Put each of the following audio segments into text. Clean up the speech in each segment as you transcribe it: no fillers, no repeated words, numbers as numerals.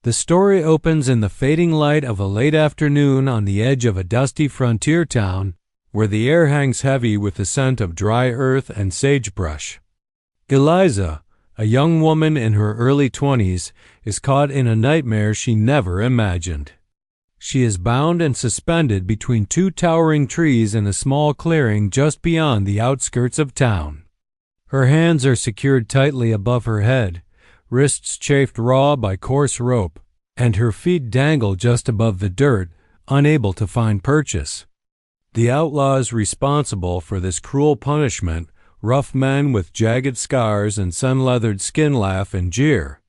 The story opens in the fading light of a late afternoon on the edge of a dusty frontier town, where the air hangs heavy with the scent of dry earth and sagebrush. Eliza, a young woman in her early 20s, is caught in a nightmare she never imagined. She is bound and suspended between two towering trees in a small clearing just beyond the outskirts of town. Her hands are secured tightly above her head, wrists chafed raw by coarse rope, and her feet dangle just above the dirt, unable to find purchase. The outlaws responsible for this cruel punishment, rough men with jagged scars and sun-leathered skin, laugh and jeer,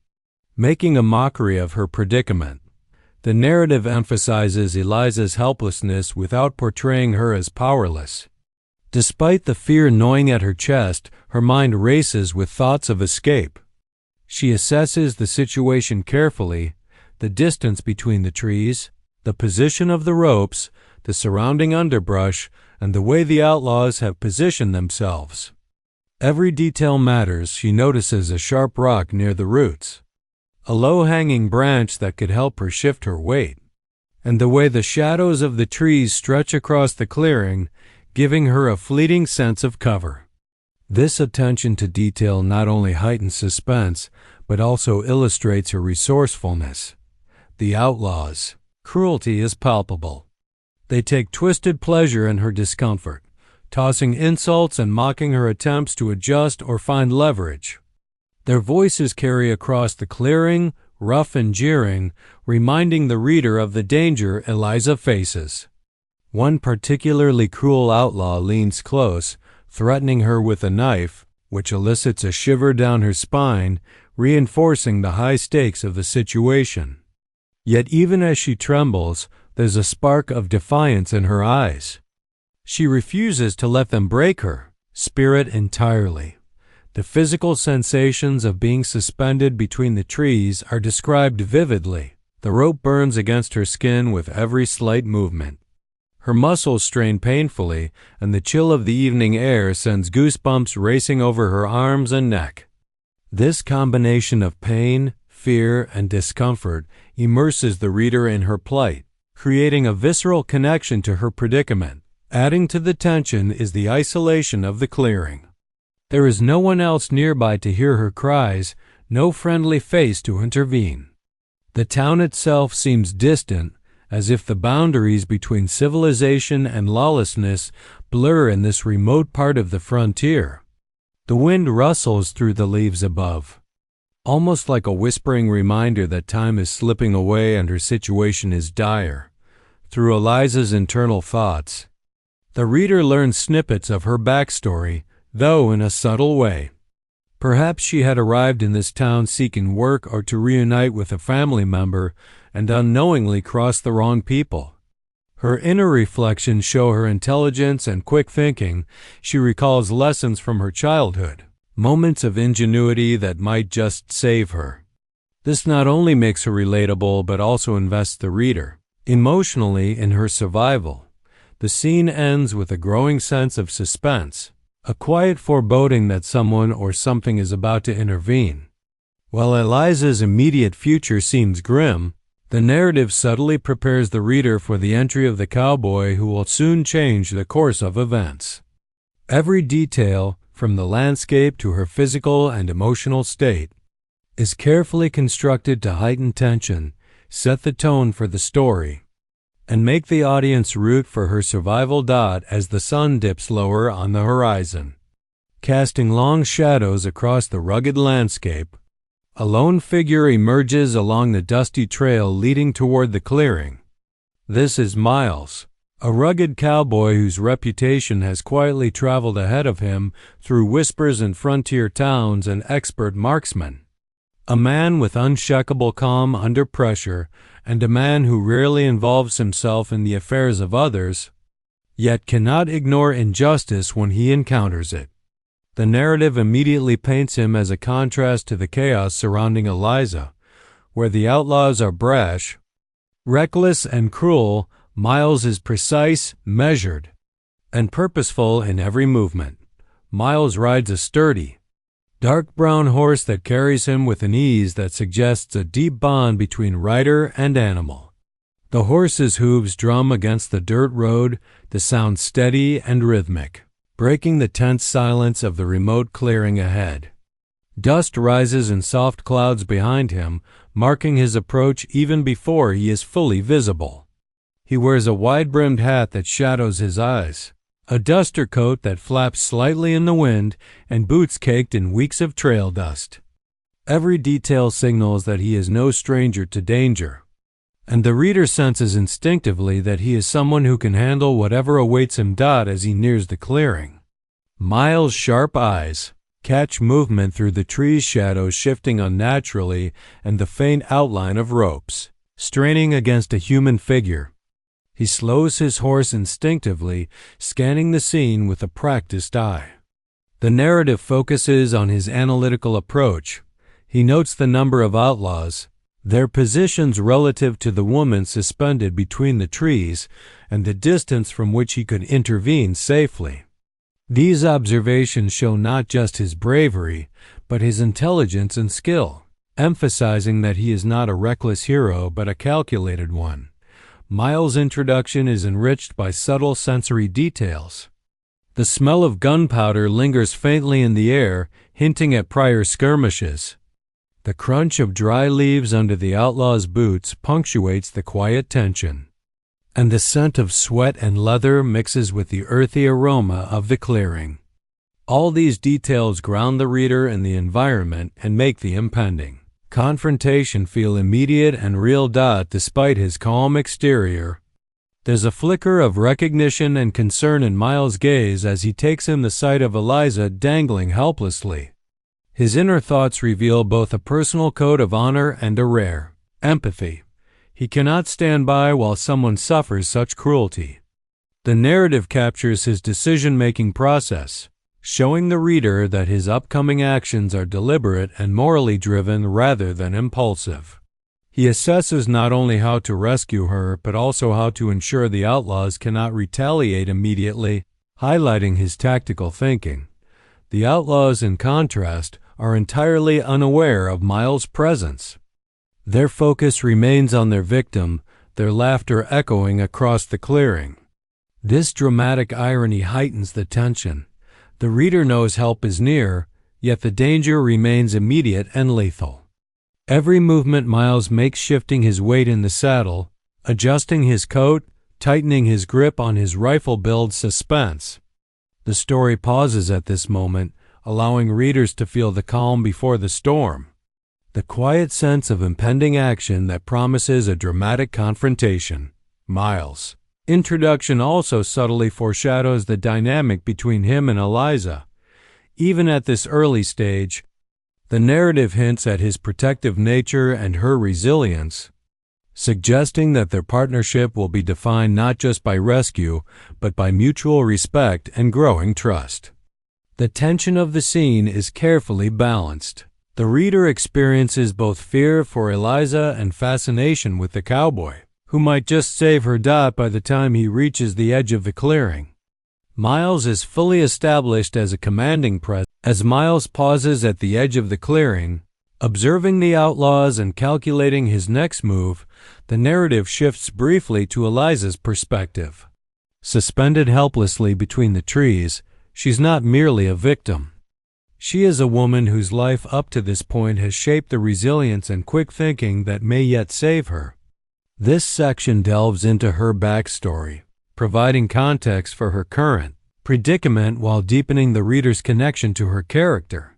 making a mockery of her predicament. The narrative emphasizes Eliza's helplessness without portraying her as powerless. Despite the fear gnawing at her chest, her mind races with thoughts of escape. She assesses the situation carefully, the distance between the trees, the position of the ropes, the surrounding underbrush, and the way the outlaws have positioned themselves. Every detail matters. She notices a sharp rock near the roots, a low-hanging branch that could help her shift her weight, and the way the shadows of the trees stretch across the clearing, giving her a fleeting sense of cover. This attention to detail not only heightens suspense, but also illustrates her resourcefulness. The outlaws' cruelty is palpable. They take twisted pleasure in her discomfort, tossing insults and mocking her attempts to adjust or find leverage. Their voices carry across the clearing, rough and jeering, reminding the reader of the danger Eliza faces. One particularly cruel outlaw leans close, threatening her with a knife, which elicits a shiver down her spine, reinforcing the high stakes of the situation. Yet even as she trembles, there's a spark of defiance in her eyes. She refuses to let them break her spirit entirely. The physical sensations of being suspended between the trees are described vividly. The rope burns against her skin with every slight movement. Her muscles strain painfully, and the chill of the evening air sends goosebumps racing over her arms and neck. This combination of pain, fear, and discomfort immerses the reader in her plight, creating a visceral connection to her predicament. Adding to the tension is the isolation of the clearing. There is no one else nearby to hear her cries, no friendly face to intervene. The town itself seems distant, as if the boundaries between civilization and lawlessness blur in this remote part of the frontier. The wind rustles through the leaves above, almost like a whispering reminder that time is slipping away and her situation is dire. Through Eliza's internal thoughts, the reader learns snippets of her backstory, though in a subtle way. Perhaps she had arrived in this town seeking work or to reunite with a family member and unknowingly crossed the wrong people. Her inner reflections show her intelligence and quick thinking. She recalls lessons from her childhood, moments of ingenuity that might just save her. This not only makes her relatable but also invests the reader emotionally in her survival. The scene ends with a growing sense of suspense, a quiet foreboding that someone or something is about to intervene. While Eliza's immediate future seems grim, the narrative subtly prepares the reader for the entry of the cowboy who will soon change the course of events. Every detail, from the landscape to her physical and emotional state, is carefully constructed to heighten tension, set the tone for the story, and make the audience root for her survival as the sun dips lower on the horizon. Casting long shadows across the rugged landscape, a lone figure emerges along the dusty trail leading toward the clearing. This is Miles, a rugged cowboy whose reputation has quietly traveled ahead of him through whispers in frontier towns and expert marksman. A man with unshakable calm under pressure, and a man who rarely involves himself in the affairs of others, yet cannot ignore injustice when he encounters it. The narrative immediately paints him as a contrast to the chaos surrounding Eliza. Where the outlaws are brash, reckless, and cruel, Miles is precise, measured, and purposeful in every movement. Miles rides a sturdy, dark brown horse that carries him with an ease that suggests a deep bond between rider and animal. The horse's hooves drum against the dirt road, the sound steady and rhythmic, breaking the tense silence of the remote clearing ahead. Dust rises in soft clouds behind him, marking his approach even before he is fully visible. He wears a wide-brimmed hat that shadows his eyes, a duster coat that flaps slightly in the wind, and boots caked in weeks of trail dust. Every detail signals that he is no stranger to danger, and the reader senses instinctively that he is someone who can handle whatever awaits him. As he nears the clearing, Miles' sharp eyes catch movement through the trees' shadows shifting unnaturally and the faint outline of ropes straining against a human figure. He slows his horse instinctively, scanning the scene with a practiced eye. The narrative focuses on his analytical approach. He notes the number of outlaws, their positions relative to the woman suspended between the trees, and the distance from which he could intervene safely. These observations show not just his bravery, but his intelligence and skill, emphasizing that he is not a reckless hero but a calculated one. Miles' introduction is enriched by subtle sensory details. The smell of gunpowder lingers faintly in the air, hinting at prior skirmishes. The crunch of dry leaves under the outlaw's boots punctuates the quiet tension, and the scent of sweat and leather mixes with the earthy aroma of the clearing. All these details ground the reader in the environment and make the impending confrontation feel immediate and real. Despite his calm exterior, there's a flicker of recognition and concern in Miles' gaze as he takes in the sight of Eliza dangling helplessly. His inner thoughts reveal both a personal code of honor and a rare empathy. He cannot stand by while someone suffers such cruelty. The narrative captures his decision-making process, showing the reader that his upcoming actions are deliberate and morally driven rather than impulsive. He assesses not only how to rescue her but also how to ensure the outlaws cannot retaliate immediately, highlighting his tactical thinking. The outlaws, in contrast, are entirely unaware of Miles' presence. Their focus remains on their victim, their laughter echoing across the clearing. This dramatic irony heightens the tension. The reader knows help is near, yet the danger remains immediate and lethal. Every movement Miles makes, shifting his weight in the saddle, adjusting his coat, tightening his grip on his rifle, builds suspense. The story pauses at this moment, allowing readers to feel the calm before the storm, the quiet sense of impending action that promises a dramatic confrontation. Miles' introduction also subtly foreshadows the dynamic between him and Eliza. Even at this early stage, the narrative hints at his protective nature and her resilience, suggesting that their partnership will be defined not just by rescue, but by mutual respect and growing trust. The tension of the scene is carefully balanced. The reader experiences both fear for Eliza and fascination with the cowboy, who might just save her. By the time he reaches the edge of the clearing, Miles is fully established as a commanding presence. As Miles pauses at the edge of the clearing, observing the outlaws and calculating his next move, the narrative shifts briefly to Eliza's perspective. Suspended helplessly between the trees, she's not merely a victim. She is a woman whose life up to this point has shaped the resilience and quick thinking that may yet save her. This section delves into her backstory, providing context for her current predicament while deepening the reader's connection to her character.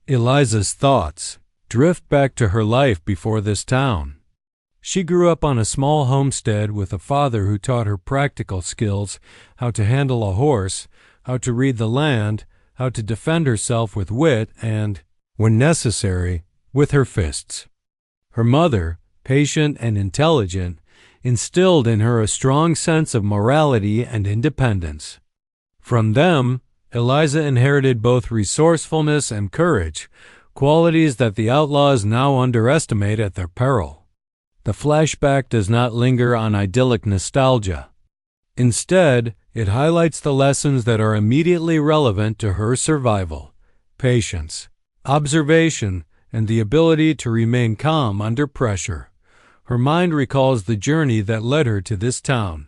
Eliza's thoughts drift back to her life before this town. She grew up on a small homestead with a father who taught her practical skills: how to handle a horse, how to read the land, how to defend herself with wit and, when necessary, with her fists. Her mother, patient and intelligent, instilled in her a strong sense of morality and independence. From them, Eliza inherited both resourcefulness and courage, qualities that the outlaws now underestimate at their peril. The flashback does not linger on idyllic nostalgia. Instead, it highlights the lessons that are immediately relevant to her survival: patience, observation, and the ability to remain calm under pressure. Her mind recalls the journey that led her to this town.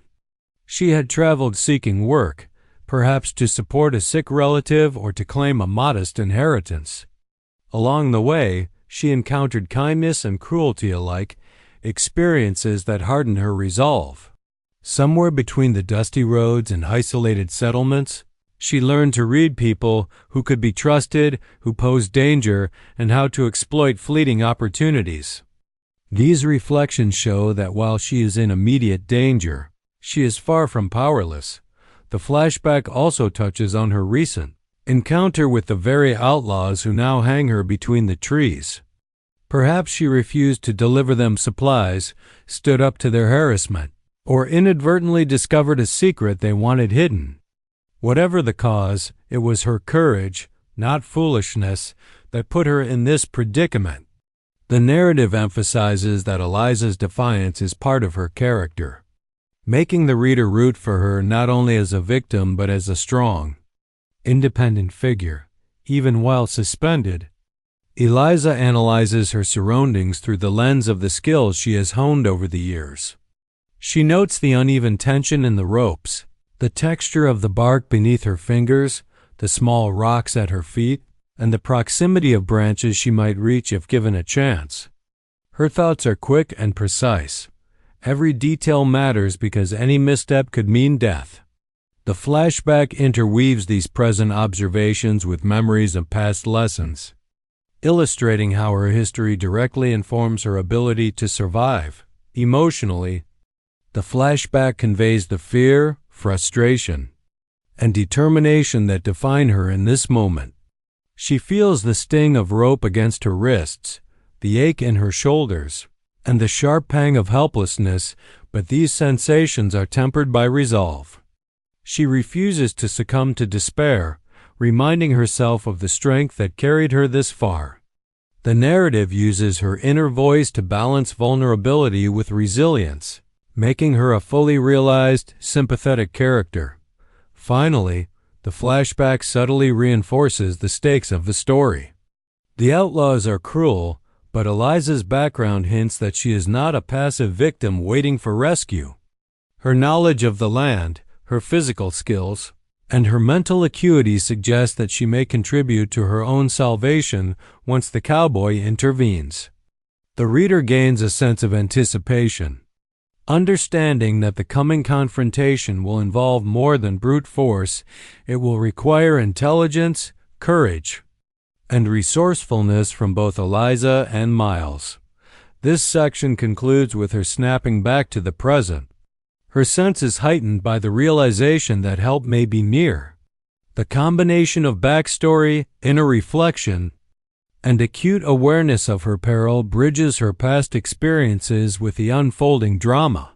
She had traveled seeking work, perhaps to support a sick relative or to claim a modest inheritance. Along the way, she encountered kindness and cruelty alike, experiences that hardened her resolve. Somewhere between the dusty roads and isolated settlements, she learned to read people who could be trusted, who posed danger, and how to exploit fleeting opportunities. These reflections show that while she is in immediate danger, she is far from powerless. The flashback also touches on her recent encounter with the very outlaws who now hang her between the trees. Perhaps she refused to deliver them supplies, stood up to their harassment, or inadvertently discovered a secret they wanted hidden. Whatever the cause, it was her courage, not foolishness, that put her in this predicament. The narrative emphasizes that Eliza's defiance is part of her character, making the reader root for her not only as a victim but as a strong, independent figure. Even while suspended, Eliza analyzes her surroundings through the lens of the skills she has honed over the years. She notes the uneven tension in the ropes, the texture of the bark beneath her fingers, the small rocks at her feet, and the proximity of branches she might reach if given a chance. Her thoughts are quick and precise. Every detail matters because any misstep could mean death. The flashback interweaves these present observations with memories of past lessons, illustrating how her history directly informs her ability to survive. Emotionally, the flashback conveys the fear, frustration, and determination that define her in this moment. She feels the sting of rope against her wrists, the ache in her shoulders, and the sharp pang of helplessness, but these sensations are tempered by resolve. She refuses to succumb to despair, reminding herself of the strength that carried her this far. The narrative uses her inner voice to balance vulnerability with resilience, making her a fully realized, sympathetic character. Finally, the flashback subtly reinforces the stakes of the story. The outlaws are cruel, but Eliza's background hints that she is not a passive victim waiting for rescue. Her knowledge of the land, her physical skills, and her mental acuity suggest that she may contribute to her own salvation once the cowboy intervenes. The reader gains a sense of anticipation, understanding that the coming confrontation will involve more than brute force. It will require intelligence, courage, and resourcefulness from both Eliza and Miles. This section concludes with her snapping back to the present. Her sense is heightened by the realization that help may be near. The combination of backstory, inner reflection, and acute awareness of her peril bridges her past experiences with the unfolding drama,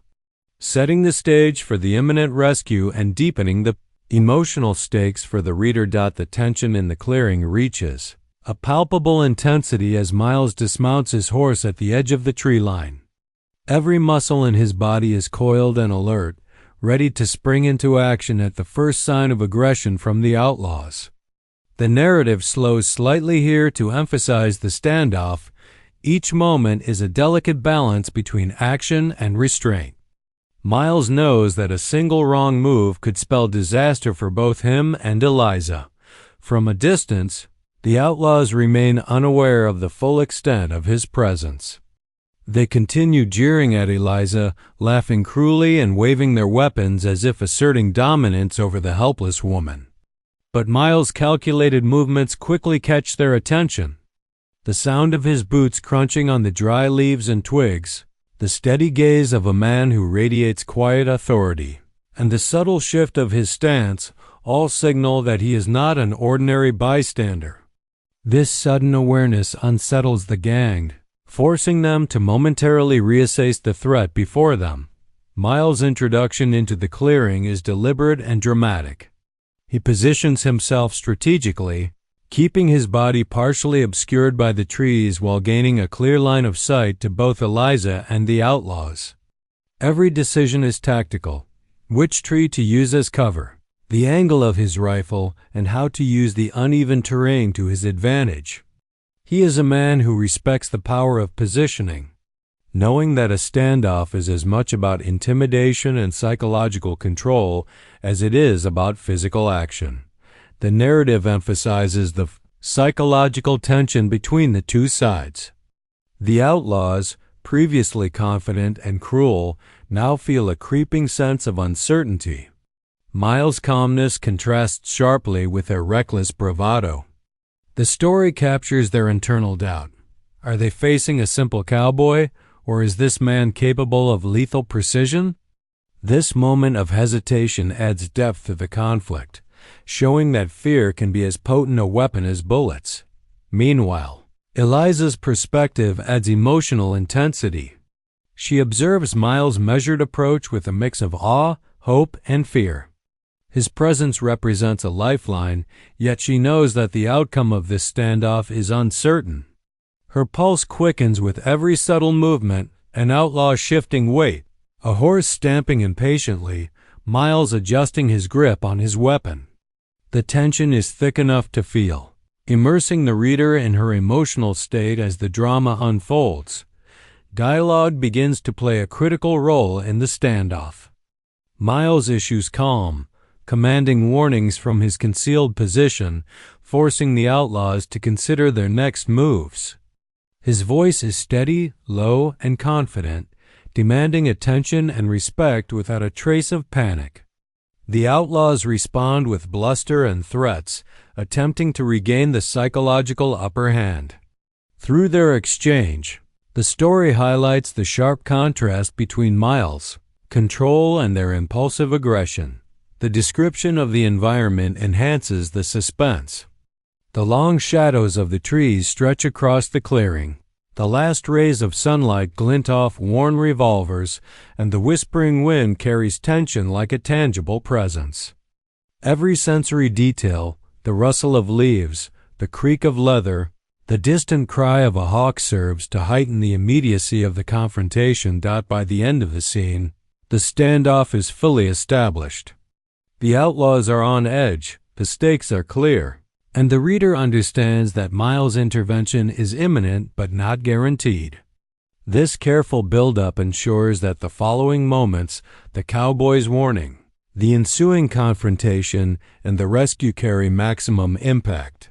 setting the stage for the imminent rescue and deepening the emotional stakes for the reader. The tension in the clearing reaches a palpable intensity as Miles dismounts his horse at the edge of the tree line. Every muscle in his body is coiled and alert, ready to spring into action at the first sign of aggression from the outlaws. The narrative slows slightly here to emphasize the standoff. Each moment is a delicate balance between action and restraint. Miles knows that a single wrong move could spell disaster for both him and Eliza. From a distance, the outlaws remain unaware of the full extent of his presence. They continue jeering at Eliza, laughing cruelly and waving their weapons as if asserting dominance over the helpless woman. But Miles' calculated movements quickly catch their attention. The sound of his boots crunching on the dry leaves and twigs, the steady gaze of a man who radiates quiet authority, and the subtle shift of his stance all signal that he is not an ordinary bystander. This sudden awareness unsettles the gang, forcing them to momentarily reassess the threat before them. Miles' introduction into the clearing is deliberate and dramatic. He positions himself strategically, keeping his body partially obscured by the trees while gaining a clear line of sight to both Eliza and the outlaws. Every decision is tactical: which tree to use as cover, the angle of his rifle, and how to use the uneven terrain to his advantage. He is a man who respects the power of positioning, knowing that a standoff is as much about intimidation and psychological control as it is about physical action. The narrative emphasizes the psychological tension between the two sides. The outlaws, previously confident and cruel, now feel a creeping sense of uncertainty. Miles' calmness contrasts sharply with their reckless bravado. The story captures their internal doubt. Are they facing a simple cowboy, or is this man capable of lethal precision? This moment of hesitation adds depth to the conflict, showing that fear can be as potent a weapon as bullets. Meanwhile, Eliza's perspective adds emotional intensity. She observes Miles' measured approach with a mix of awe, hope, and fear. His presence represents a lifeline, yet she knows that the outcome of this standoff is uncertain. Her pulse quickens with every subtle movement, an outlaw shifting weight, a horse stamping impatiently, Miles adjusting his grip on his weapon. The tension is thick enough to feel, immersing the reader in her emotional state as the drama unfolds. Dialogue begins to play a critical role in the standoff. Miles issues calm, commanding warnings from his concealed position, forcing the outlaws to consider their next moves. His voice is steady, low, and confident, demanding attention and respect without a trace of panic. The outlaws respond with bluster and threats, attempting to regain the psychological upper hand. Through their exchange, the story highlights the sharp contrast between Miles' control and their impulsive aggression. The description of the environment enhances the suspense. The long shadows of the trees stretch across the clearing. The last rays of sunlight glint off worn revolvers, and the whispering wind carries tension like a tangible presence. Every sensory detail, the rustle of leaves, the creak of leather, the distant cry of a hawk serves to heighten the immediacy of the confrontation. By the end of the scene, the standoff is fully established. The outlaws are on edge, the stakes are clear, and the reader understands that Miles' intervention is imminent but not guaranteed. This careful build-up ensures that the following moments, the cowboy's warning, the ensuing confrontation, and the rescue carry maximum impact.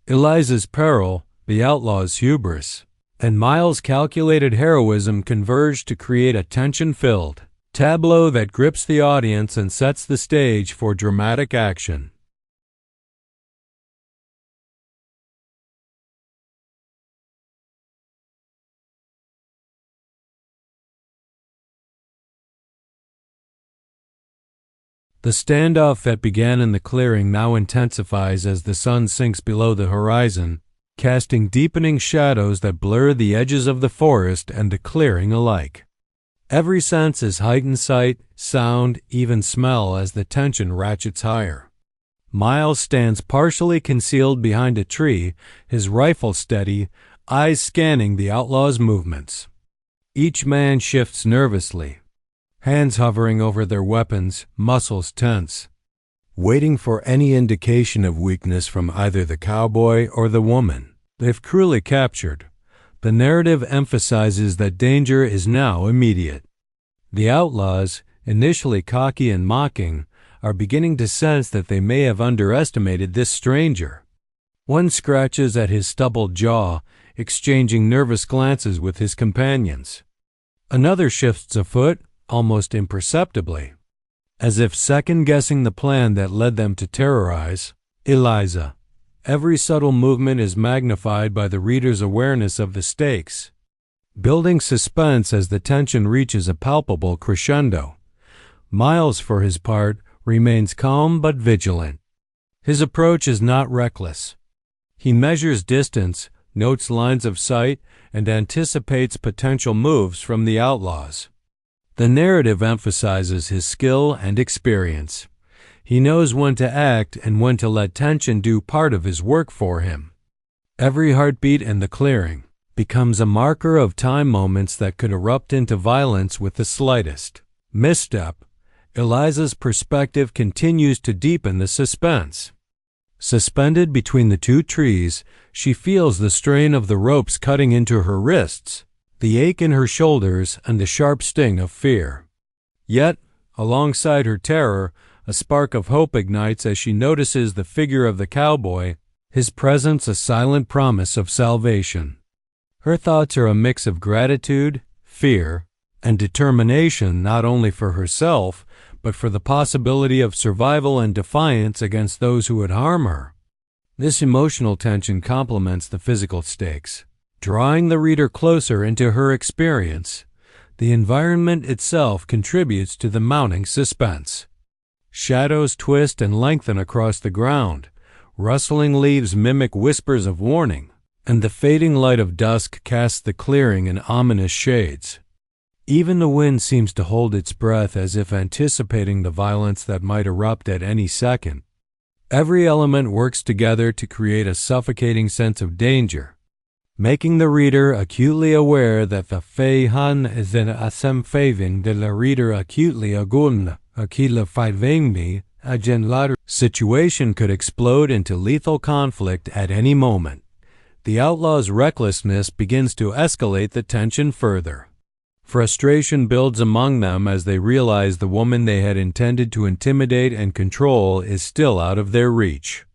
Eliza's peril, the outlaw's hubris, and Miles' calculated heroism converge to create a tension-filled tableau that grips the audience and sets the stage for dramatic action. The standoff that began in the clearing now intensifies as the sun sinks below the horizon, casting deepening shadows that blur the edges of the forest and the clearing alike. Every sense is heightened: sight, sound, even smell, as the tension ratchets higher. Miles stands partially concealed behind a tree, his rifle steady, eyes scanning the outlaw's movements. Each man shifts nervously, hands hovering over their weapons, muscles tense, waiting for any indication of weakness from either the cowboy or the woman they've cruelly captured. The narrative emphasizes that danger is now immediate. The outlaws, initially cocky and mocking, are beginning to sense that they may have underestimated this stranger. One scratches at his stubbled jaw, exchanging nervous glances with his companions. Another shifts a foot, almost imperceptibly, as if second-guessing the plan that led them to terrorize Eliza. Every subtle movement is magnified by the reader's awareness of the stakes, building suspense as the tension reaches a palpable crescendo. Miles, for his part, remains calm but vigilant. His approach is not reckless. He measures distance, notes lines of sight, and anticipates potential moves from the outlaws. The narrative emphasizes his skill and experience. He knows when to act and when to let tension do part of his work for him. Every heartbeat in the clearing becomes a marker of time, moments that could erupt into violence with the slightest misstep. Eliza's perspective continues to deepen the suspense. Suspended between the two trees, she feels the strain of the ropes cutting into her wrists, the ache in her shoulders, and the sharp sting of fear. Yet, alongside her terror, a spark of hope ignites as she notices the figure of the cowboy, his presence a silent promise of salvation. Her thoughts are a mix of gratitude, fear, and determination not only for herself, but for the possibility of survival and defiance against those who would harm her. This emotional tension complements the physical stakes, drawing the reader closer into her experience. The environment itself contributes to the mounting suspense. Shadows twist and lengthen across the ground, rustling leaves mimic whispers of warning, and the fading light of dusk casts the clearing in ominous shades. Even the wind seems to hold its breath as if anticipating the violence that might erupt at any second. Every element works together to create a suffocating sense of danger, making the reader acutely aware that the feihan is an asem faving de la reader acutely agun, akila faivengmi, agen situation could explode into lethal conflict at any moment. The outlaw's recklessness begins to escalate the tension further. Frustration builds among them as they realize the woman they had intended to intimidate and control is still out of their reach.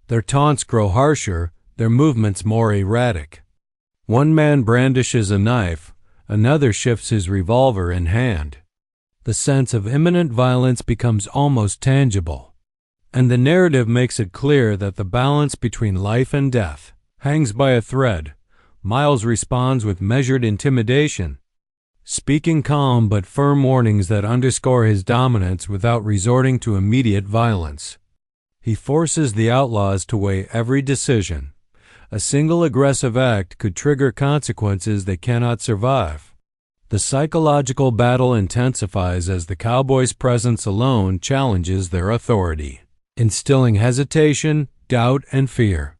Their taunts grow harsher, their movements more erratic. One man brandishes a knife, another shifts his revolver in hand. The sense of imminent violence becomes almost tangible, and the narrative makes it clear that the balance between life and death hangs by a thread. Miles responds with measured intimidation, speaking calm but firm warnings that underscore his dominance without resorting to immediate violence. He forces the outlaws to weigh every decision. A single aggressive act could trigger consequences they cannot survive. The psychological battle intensifies as the cowboy's presence alone challenges their authority, instilling hesitation, doubt, and fear.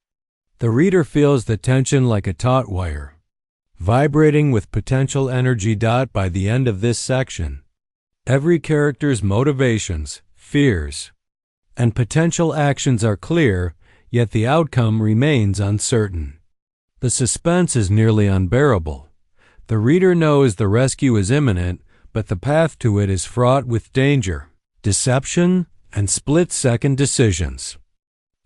The reader feels the tension like a taut wire, vibrating with potential energy. By the end of this section, every character's motivations, fears, and potential actions are clear, yet the outcome remains uncertain. The suspense is nearly unbearable. The reader knows the rescue is imminent, but the path to it is fraught with danger, deception, and split-second decisions.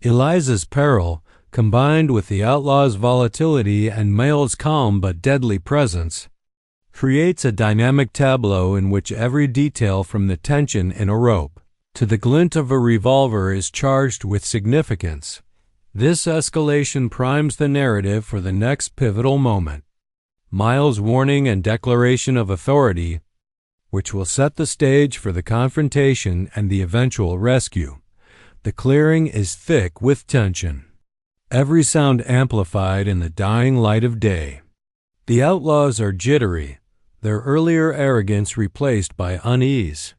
Eliza's peril, combined with the outlaw's volatility and Mael's calm but deadly presence, creates a dynamic tableau in which every detail from the tension in a rope to the glint of a revolver is charged with significance. This escalation primes the narrative for the next pivotal moment, Miles' warning and declaration of authority, which will set the stage for the confrontation and the eventual rescue. The clearing is thick with tension, every sound amplified in the dying light of day. The outlaws are jittery, their earlier arrogance replaced by unease.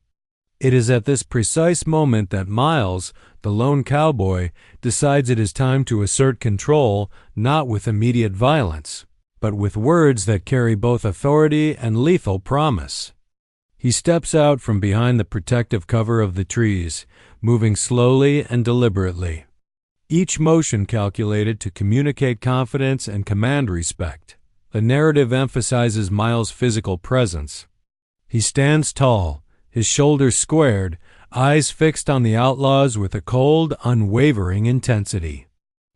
It is at this precise moment that Miles, the lone cowboy, decides it is time to assert control, not with immediate violence, but with words that carry both authority and lethal promise. He steps out from behind the protective cover of the trees, moving slowly and deliberately, each motion calculated to communicate confidence and command respect. The narrative emphasizes Miles' physical presence. He stands tall, his shoulders squared, eyes fixed on the outlaws with a cold, unwavering intensity.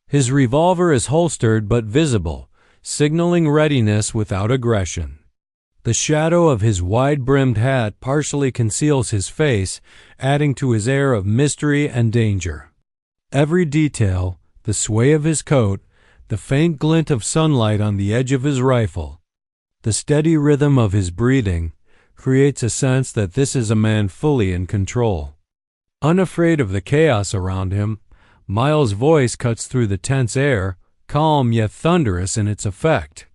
His revolver is holstered but visible, signaling readiness without aggression. The shadow of his wide-brimmed hat partially conceals his face, adding to his air of mystery and danger. Every detail, the sway of his coat, the faint glint of sunlight on the edge of his rifle, the steady rhythm of his breathing, creates a sense that this is a man fully in control. Unafraid of the chaos around him, Miles' voice cuts through the tense air, calm yet thunderous in its effect.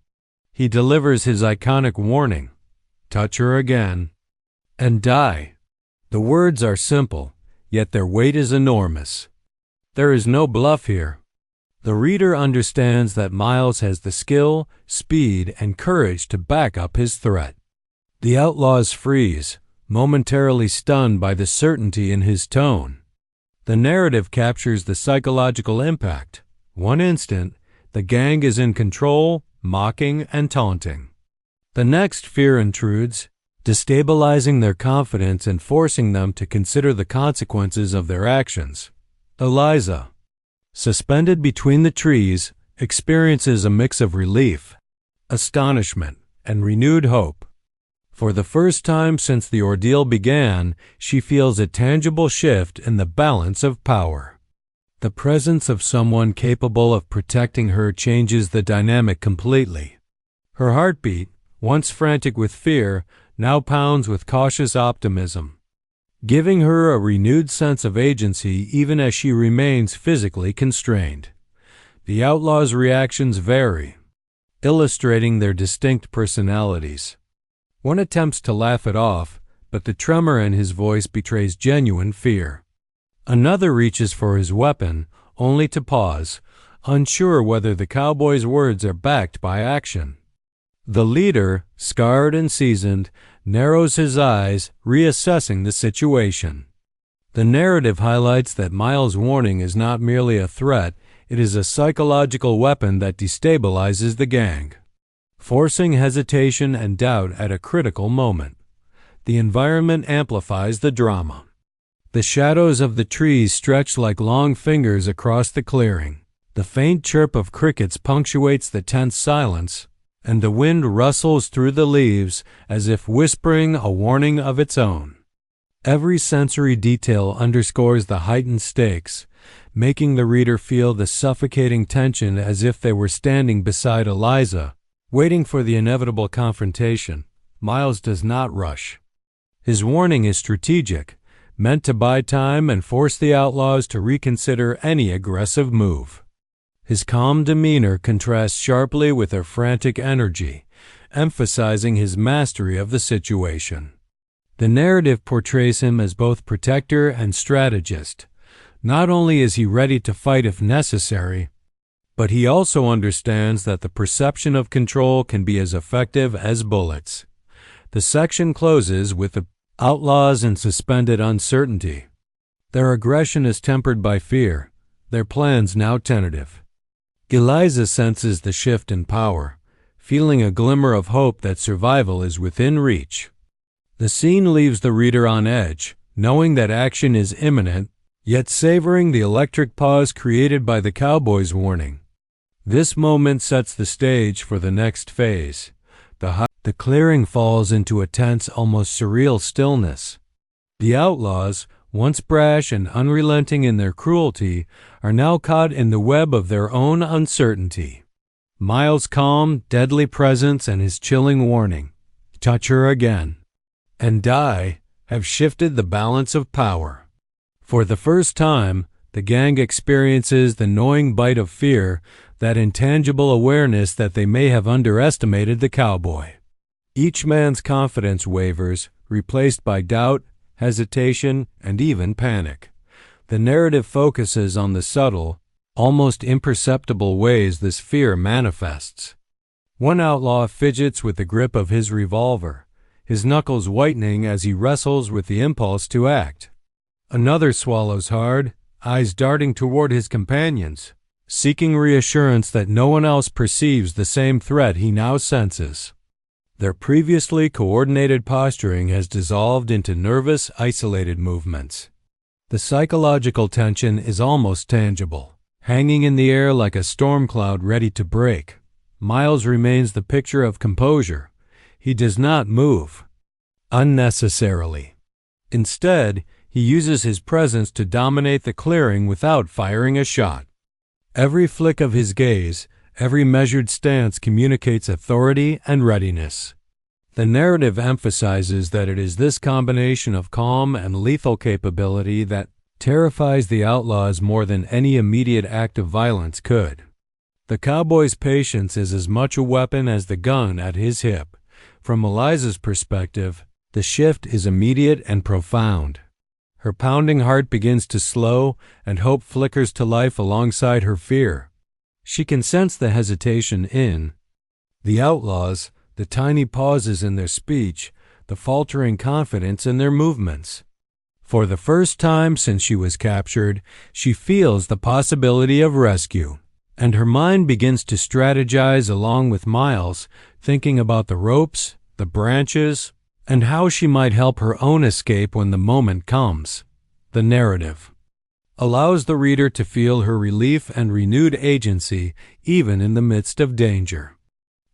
He delivers his iconic warning, "Touch her again, and die." The words are simple, yet their weight is enormous. There is no bluff here. The reader understands that Miles has the skill, speed, and courage to back up his threat. The outlaws freeze, momentarily stunned by the certainty in his tone. The narrative captures the psychological impact. One instant, the gang is in control, mocking and taunting. The next, fear intrudes, destabilizing their confidence and forcing them to consider the consequences of their actions. Eliza, suspended between the trees, experiences a mix of relief, astonishment, and renewed hope. For the first time since the ordeal began, she feels a tangible shift in the balance of power. The presence of someone capable of protecting her changes the dynamic completely. Her heartbeat, once frantic with fear, now pounds with cautious optimism, giving her a renewed sense of agency even as she remains physically constrained. The outlaws' reactions vary, illustrating their distinct personalities. One attempts to laugh it off, but the tremor in his voice betrays genuine fear. Another reaches for his weapon, only to pause, unsure whether the cowboy's words are backed by action. The leader, scarred and seasoned, narrows his eyes, reassessing the situation. The narrative highlights that Miles' warning is not merely a threat, it is a psychological weapon that destabilizes the gang, forcing hesitation and doubt at a critical moment. The environment amplifies the drama. The shadows of the trees stretch like long fingers across the clearing. The faint chirp of crickets punctuates the tense silence, and the wind rustles through the leaves as if whispering a warning of its own. Every sensory detail underscores the heightened stakes, making the reader feel the suffocating tension as if they were standing beside Eliza, waiting for the inevitable confrontation. Miles does not rush. His warning is strategic, meant to buy time and force the outlaws to reconsider any aggressive move. His calm demeanor contrasts sharply with their frantic energy, emphasizing his mastery of the situation. The narrative portrays him as both protector and strategist. Not only is he ready to fight if necessary, but he also understands that the perception of control can be as effective as bullets. The section closes with the outlaws in suspended uncertainty. Their aggression is tempered by fear, their plans now tentative. Eliza senses the shift in power, feeling a glimmer of hope that survival is within reach. The scene leaves the reader on edge, knowing that action is imminent, yet savoring the electric pause created by the cowboy's warning. This moment sets the stage for the next phase. The clearing falls into a tense, almost surreal stillness. The outlaws, once brash and unrelenting in their cruelty, are now caught in the web of their own uncertainty. Miles' calm, deadly presence and his chilling warning, "Touch her again," and die, have shifted the balance of power. For the first time, the gang experiences the gnawing bite of fear, that intangible awareness that they may have underestimated the cowboy. Each man's confidence wavers, replaced by doubt, hesitation, and even panic. The narrative focuses on the subtle, almost imperceptible ways this fear manifests. One outlaw fidgets with the grip of his revolver, his knuckles whitening as he wrestles with the impulse to act. Another swallows hard, eyes darting toward his companions, seeking reassurance that no one else perceives the same threat he now senses. Their previously coordinated posturing has dissolved into nervous, isolated movements. The psychological tension is almost tangible, hanging in the air like a storm cloud ready to break. Miles remains the picture of composure. He does not move unnecessarily. Instead, he uses his presence to dominate the clearing without firing a shot. Every flick of his gaze, every measured stance communicates authority and readiness. The narrative emphasizes that it is this combination of calm and lethal capability that terrifies the outlaws more than any immediate act of violence could. The cowboy's patience is as much a weapon as the gun at his hip. From Eliza's perspective, the shift is immediate and profound. Her pounding heart begins to slow, and hope flickers to life alongside her fear. She can sense the hesitation in the outlaws, the tiny pauses in their speech, the faltering confidence in their movements. For the first time since she was captured, she feels the possibility of rescue, and her mind begins to strategize along with Miles, thinking about the ropes, the branches, and how she might help her own escape when the moment comes. The narrative allows the reader to feel her relief and renewed agency even in the midst of danger.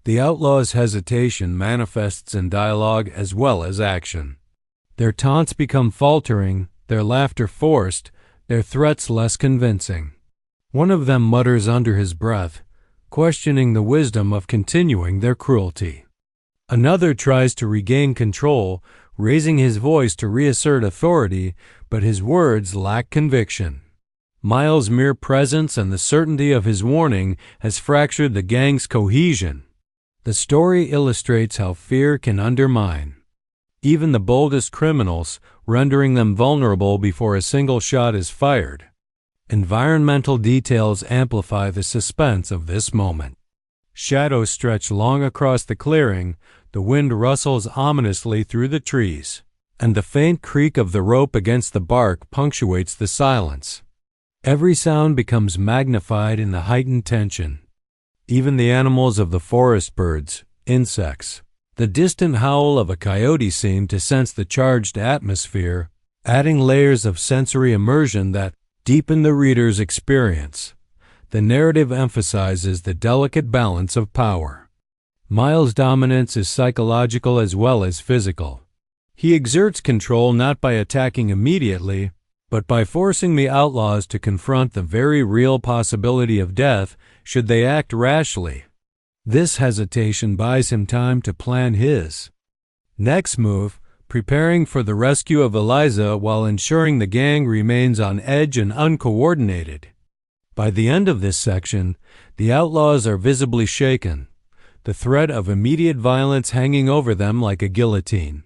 The outlaw's hesitation manifests in dialogue as well as action. Their taunts become faltering, their laughter forced, their threats less convincing. One of them mutters under his breath, questioning the wisdom of continuing their cruelty. Another tries to regain control, raising his voice to reassert authority, but his words lack conviction. Miles' mere presence and the certainty of his warning has fractured the gang's cohesion. The story illustrates how fear can undermine even the boldest criminals, rendering them vulnerable before a single shot is fired. Environmental details amplify the suspense of this moment. Shadows stretch long across the clearing, the wind rustles ominously through the trees, and the faint creak of the rope against the bark punctuates the silence. Every sound becomes magnified in the heightened tension. Even the animals of the forest, birds, insects, the distant howl of a coyote seem to sense the charged atmosphere, adding layers of sensory immersion that deepen the reader's experience. The narrative emphasizes the delicate balance of power. Miles' dominance is psychological as well as physical. He exerts control not by attacking immediately, but by forcing the outlaws to confront the very real possibility of death should they act rashly. This hesitation buys him time to plan his next move, preparing for the rescue of Eliza while ensuring the gang remains on edge and uncoordinated. By the end of this section, the outlaws are visibly shaken, the threat of immediate violence hanging over them like a guillotine.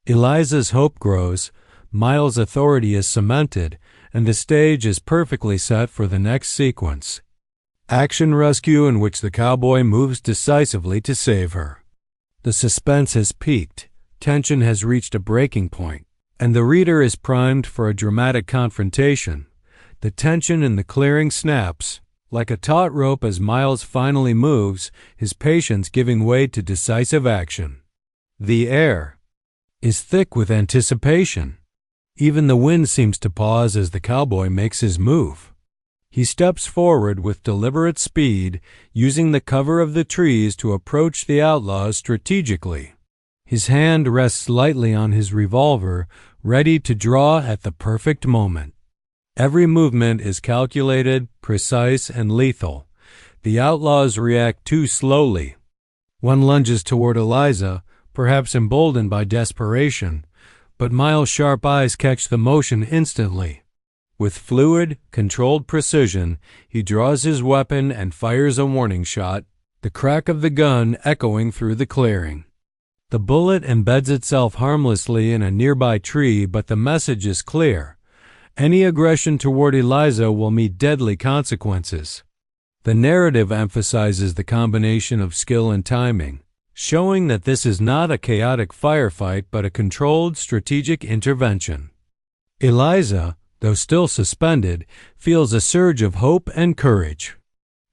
Eliza's hope grows, Miles' authority is cemented, and the stage is perfectly set for the next sequence. Action rescue in which the cowboy moves decisively to save her. The suspense has peaked, tension has reached a breaking point, and the reader is primed for a dramatic confrontation. The tension in the clearing snaps, like a taut rope as Miles finally moves, his patience giving way to decisive action. The air is thick with anticipation. Even the wind seems to pause as the cowboy makes his move. He steps forward with deliberate speed, using the cover of the trees to approach the outlaws strategically. His hand rests lightly on his revolver, ready to draw at the perfect moment. Every movement is calculated, precise, and lethal. The outlaws react too slowly. One lunges toward Eliza, perhaps emboldened by desperation, but Miles' sharp eyes catch the motion instantly. With fluid, controlled precision, he draws his weapon and fires a warning shot, the crack of the gun echoing through the clearing. The bullet embeds itself harmlessly in a nearby tree, but the message is clear. Any aggression toward Eliza will meet deadly consequences. The narrative emphasizes the combination of skill and timing, showing that this is not a chaotic firefight but a controlled, strategic intervention. Eliza, though still suspended, feels a surge of hope and courage.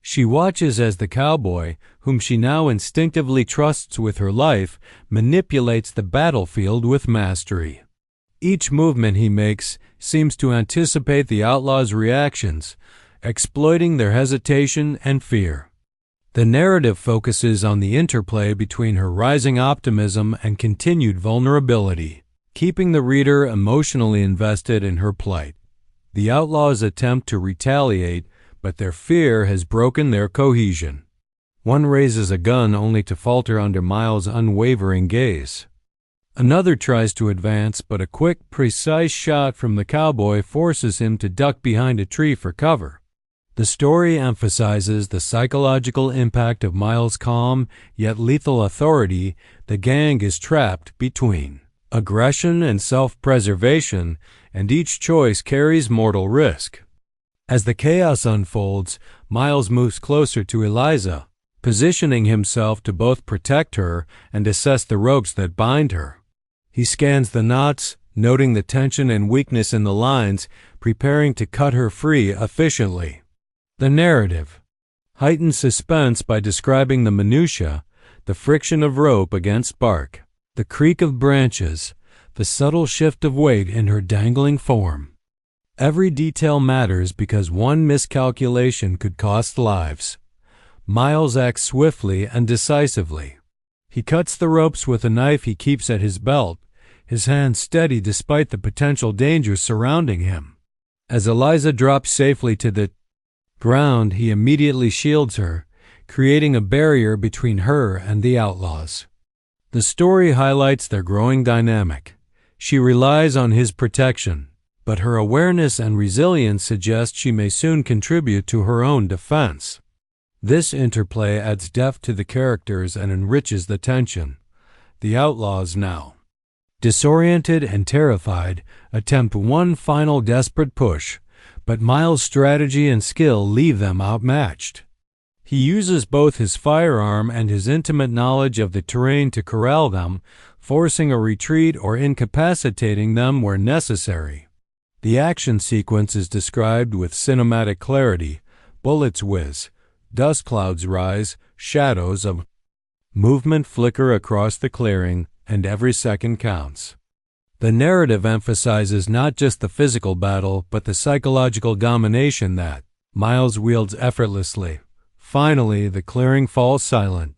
She watches as the cowboy, whom she now instinctively trusts with her life, manipulates the battlefield with mastery. Each movement he makes seems to anticipate the outlaws' reactions, exploiting their hesitation and fear. The narrative focuses on the interplay between her rising optimism and continued vulnerability, keeping the reader emotionally invested in her plight. The outlaws attempt to retaliate, but their fear has broken their cohesion. One raises a gun only to falter under Miles' unwavering gaze. Another tries to advance, but a quick, precise shot from the cowboy forces him to duck behind a tree for cover. The story emphasizes the psychological impact of Miles' calm yet lethal authority. The gang is trapped between aggression and self-preservation, and each choice carries mortal risk. As the chaos unfolds, Miles moves closer to Eliza, positioning himself to both protect her and assess the ropes that bind her. He scans the knots, noting the tension and weakness in the lines, preparing to cut her free efficiently. The narrative heightens suspense by describing the minutiae, the friction of rope against bark, the creak of branches, the subtle shift of weight in her dangling form. Every detail matters because one miscalculation could cost lives. Miles acts swiftly and decisively. He cuts the ropes with a knife he keeps at his belt, his hand steady despite the potential dangers surrounding him. As Eliza drops safely to the ground, he immediately shields her, creating a barrier between her and the outlaws. The story highlights their growing dynamic. She relies on his protection, but her awareness and resilience suggest she may soon contribute to her own defense. This interplay adds depth to the characters and enriches the tension. The outlaws now, disoriented and terrified, attempt one final desperate push, but Miles' strategy and skill leave them outmatched. He uses both his firearm and his intimate knowledge of the terrain to corral them, forcing a retreat or incapacitating them where necessary. The action sequence is described with cinematic clarity. Bullets whiz, dust clouds rise, shadows of movement flicker across the clearing, and every second counts. The narrative emphasizes not just the physical battle, but the psychological domination that Miles wields effortlessly. Finally, the clearing falls silent.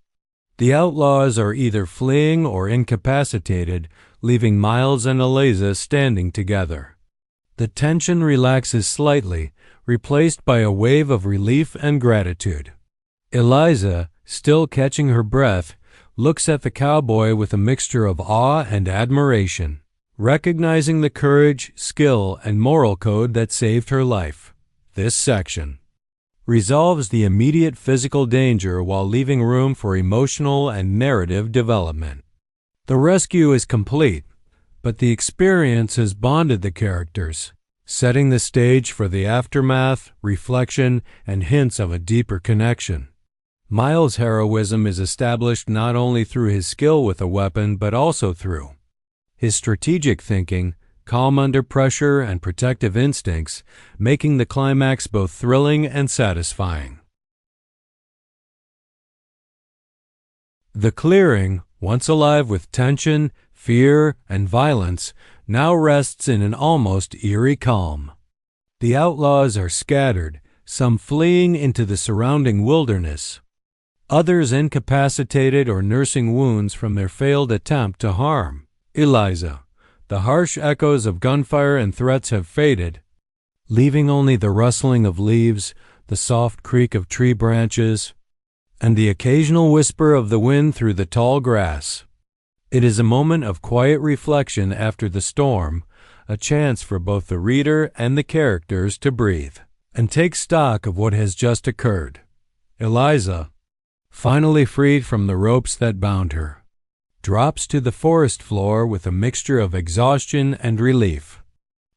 The outlaws are either fleeing or incapacitated, leaving Miles and Eliza standing together. The tension relaxes slightly, replaced by a wave of relief and gratitude. Eliza, still catching her breath, looks at the cowboy with a mixture of awe and admiration, recognizing the courage, skill, and moral code that saved her life. This section resolves the immediate physical danger while leaving room for emotional and narrative development. The rescue is complete, but the experience has bonded the characters, setting the stage for the aftermath, reflection, and hints of a deeper connection. Miles' heroism is established not only through his skill with a weapon, but also through his strategic thinking, calm under pressure, and protective instincts, making the climax both thrilling and satisfying. The clearing, once alive with tension, fear, and violence, now rests in an almost eerie calm. The outlaws are scattered, some fleeing into the surrounding wilderness, others incapacitated or nursing wounds from their failed attempt to harm Eliza. The harsh echoes of gunfire and threats have faded, leaving only the rustling of leaves, the soft creak of tree branches, and the occasional whisper of the wind through the tall grass. It is a moment of quiet reflection after the storm, a chance for both the reader and the characters to breathe and take stock of what has just occurred. Eliza, finally freed from the ropes that bound her, drops to the forest floor with a mixture of exhaustion and relief.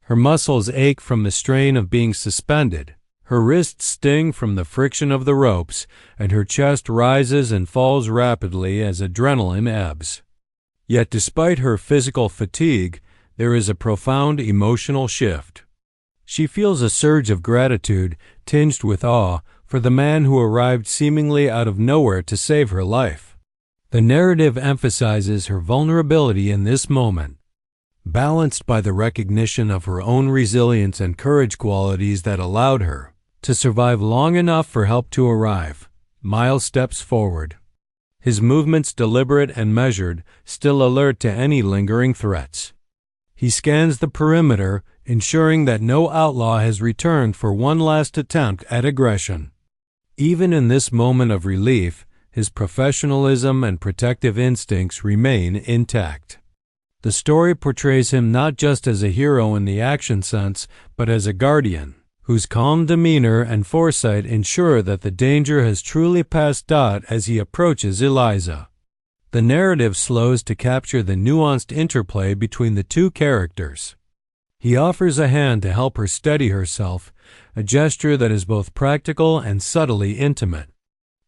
Her muscles ache from the strain of being suspended, her wrists sting from the friction of the ropes, and her chest rises and falls rapidly as adrenaline ebbs. Yet despite her physical fatigue, there is a profound emotional shift. She feels a surge of gratitude, tinged with awe, for the man who arrived seemingly out of nowhere to save her life. The narrative emphasizes her vulnerability in this moment, balanced by the recognition of her own resilience and courage, qualities that allowed her to survive long enough for help to arrive. Miles steps forward, his movements deliberate and measured, still alert to any lingering threats. He scans the perimeter, ensuring that no outlaw has returned for one last attempt at aggression. Even in this moment of relief, his professionalism and protective instincts remain intact. The story portrays him not just as a hero in the action sense, but as a guardian, whose calm demeanor and foresight ensure that the danger has truly passed Dot as he approaches Eliza. The narrative slows to capture the nuanced interplay between the two characters. He offers a hand to help her steady herself, a gesture that is both practical and subtly intimate.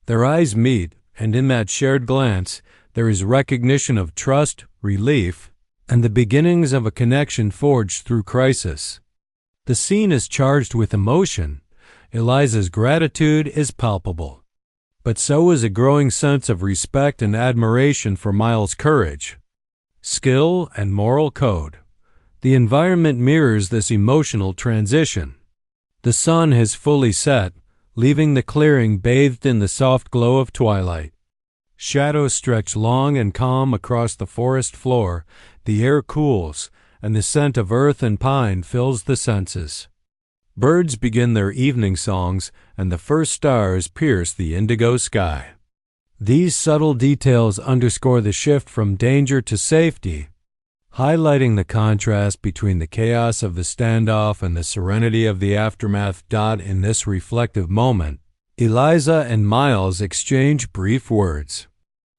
Their eyes meet, and in that shared glance, there is recognition of trust, relief, and the beginnings of a connection forged through crisis. The scene is charged with emotion. Eliza's gratitude is palpable, but so is a growing sense of respect and admiration for Miles' courage, skill, and moral code. The environment mirrors this emotional transition. The sun has fully set, leaving the clearing bathed in the soft glow of twilight. Shadows stretch long and calm across the forest floor, the air cools, and the scent of earth and pine fills the senses. Birds begin their evening songs, and the first stars pierce the indigo sky. These subtle details underscore the shift from danger to safety, highlighting the contrast between the chaos of the standoff and the serenity of the aftermath. In this reflective moment, Eliza and Miles exchange brief words.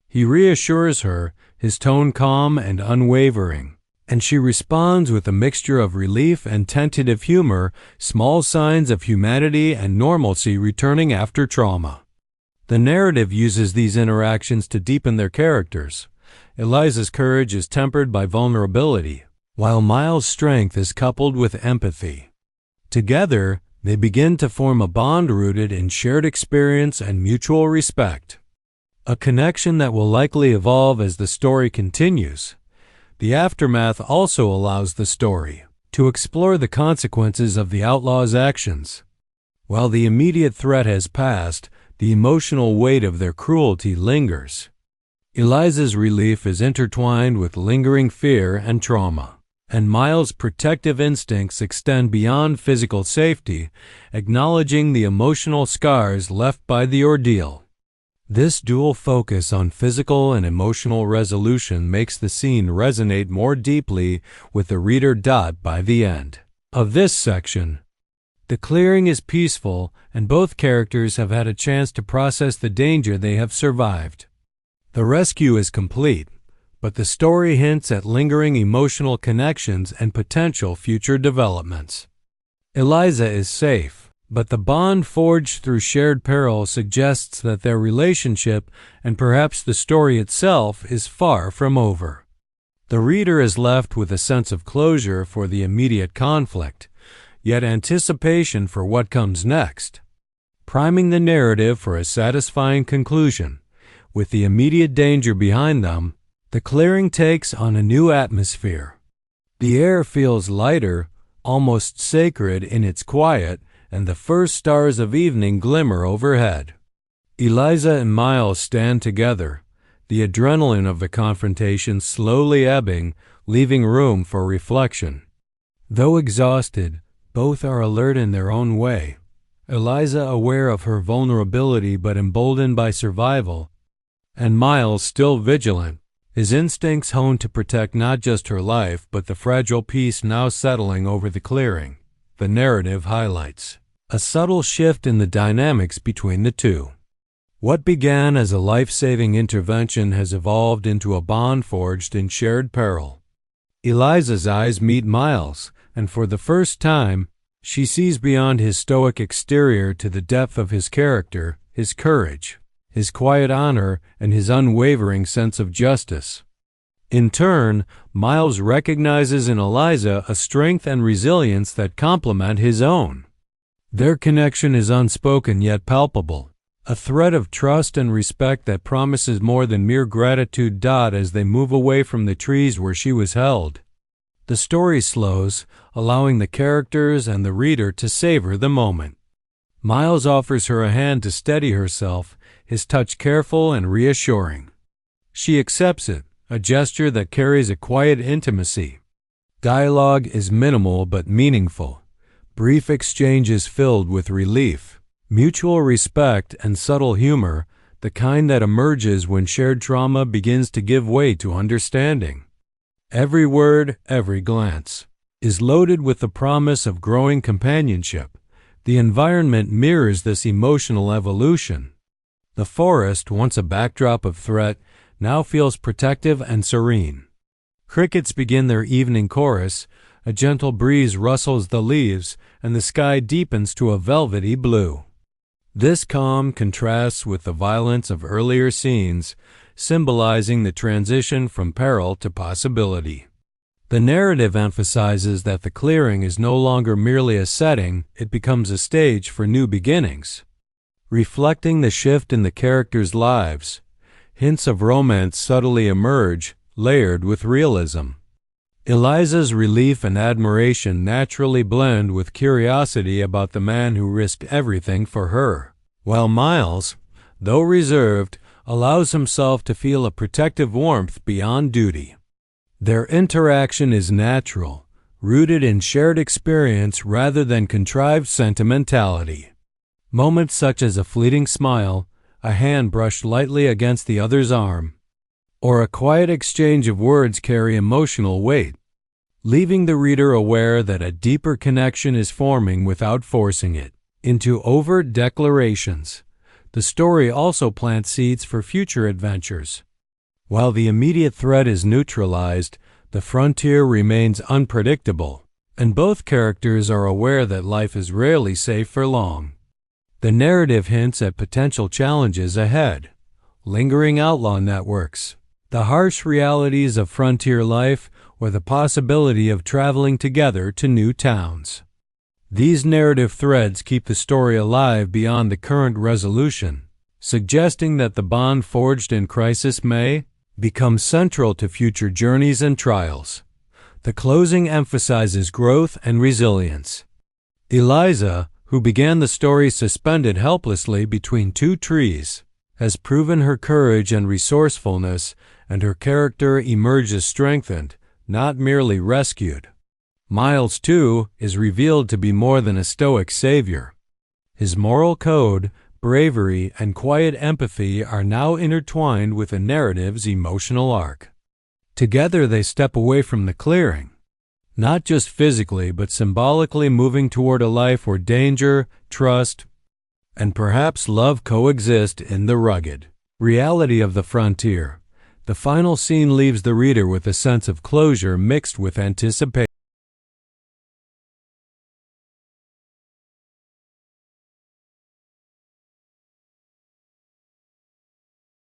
He reassures her, his tone calm and unwavering, and she responds with a mixture of relief and tentative humor, small signs of humanity and normalcy returning after trauma. The narrative uses these interactions to deepen their characters. Eliza's courage is tempered by vulnerability, while Miles' strength is coupled with empathy. Together, they begin to form a bond rooted in shared experience and mutual respect, a connection that will likely evolve as the story continues. The aftermath also allows the story to explore the consequences of the outlaw's actions. While the immediate threat has passed, the emotional weight of their cruelty lingers. Eliza's relief is intertwined with lingering fear and trauma, and Miles' protective instincts extend beyond physical safety, acknowledging the emotional scars left by the ordeal. This dual focus on physical and emotional resolution makes the scene resonate more deeply with the reader. By the end of this section, the clearing is peaceful, and both characters have had a chance to process the danger they have survived. The rescue is complete, but the story hints at lingering emotional connections and potential future developments. Eliza is safe, but the bond forged through shared peril suggests that their relationship, and perhaps the story itself, is far from over. The reader is left with a sense of closure for the immediate conflict, yet anticipation for what comes next, priming the narrative for a satisfying conclusion. With the immediate danger behind them, the clearing takes on a new atmosphere. The air feels lighter, almost sacred in its quiet, and the first stars of evening glimmer overhead. Eliza and Miles stand together, the adrenaline of the confrontation slowly ebbing, leaving room for reflection. Though exhausted, both are alert in their own way. Eliza aware of her vulnerability but emboldened by survival, and Miles still vigilant, his instincts honed to protect not just her life but the fragile peace now settling over the clearing. The narrative highlights a subtle shift in the dynamics between the two. What began as a life-saving intervention has evolved into a bond forged in shared peril. Eliza's eyes meet Miles, and for the first time, she sees beyond his stoic exterior to the depth of his character, his courage, his quiet honor, and his unwavering sense of justice. In turn, Miles recognizes in Eliza a strength and resilience that complement his own. Their connection is unspoken yet palpable, a thread of trust and respect that promises more than mere gratitude. As they move away from the trees where she was held, the story slows, allowing the characters and the reader to savor the moment. Miles offers her a hand to steady herself, his touch careful and reassuring. She accepts it, a gesture that carries a quiet intimacy. Dialogue is minimal but meaningful. Brief exchanges filled with relief, mutual respect, and subtle humor, the kind that emerges when shared trauma begins to give way to understanding. Every word, every glance, is loaded with the promise of growing companionship. The environment mirrors this emotional evolution. The forest, once a backdrop of threat, now feels protective and serene. Crickets begin their evening chorus, a gentle breeze rustles the leaves, and the sky deepens to a velvety blue. This calm contrasts with the violence of earlier scenes, symbolizing the transition from peril to possibility. The narrative emphasizes that the clearing is no longer merely a setting, it becomes a stage for new beginnings. Reflecting the shift in the characters' lives, hints of romance subtly emerge, layered with realism. Eliza's relief and admiration naturally blend with curiosity about the man who risked everything for her, while Miles, though reserved, allows himself to feel a protective warmth beyond duty. Their interaction is natural, rooted in shared experience rather than contrived sentimentality. Moments such as a fleeting smile, a hand brushed lightly against the other's arm, or a quiet exchange of words carry emotional weight, leaving the reader aware that a deeper connection is forming without forcing it into overt declarations. The story also plants seeds for future adventures. While the immediate threat is neutralized, the frontier remains unpredictable, and both characters are aware that life is rarely safe for long. The narrative hints at potential challenges ahead: lingering outlaw networks, the harsh realities of frontier life, or the possibility of traveling together to new towns. These narrative threads keep the story alive beyond the current resolution, suggesting that the bond forged in crisis may become central to future journeys and trials. The closing emphasizes growth and resilience. Eliza, who began the story suspended helplessly between two trees, has proven her courage and resourcefulness, and her character emerges strengthened, not merely rescued. Miles, too, is revealed to be more than a stoic savior. His moral code, bravery, and quiet empathy are now intertwined with the narrative's emotional arc. Together they step away from the clearing, not just physically but symbolically moving toward a life where danger, trust, and perhaps love coexist in the rugged reality of the frontier. The final scene leaves the reader with a sense of closure mixed with anticipation.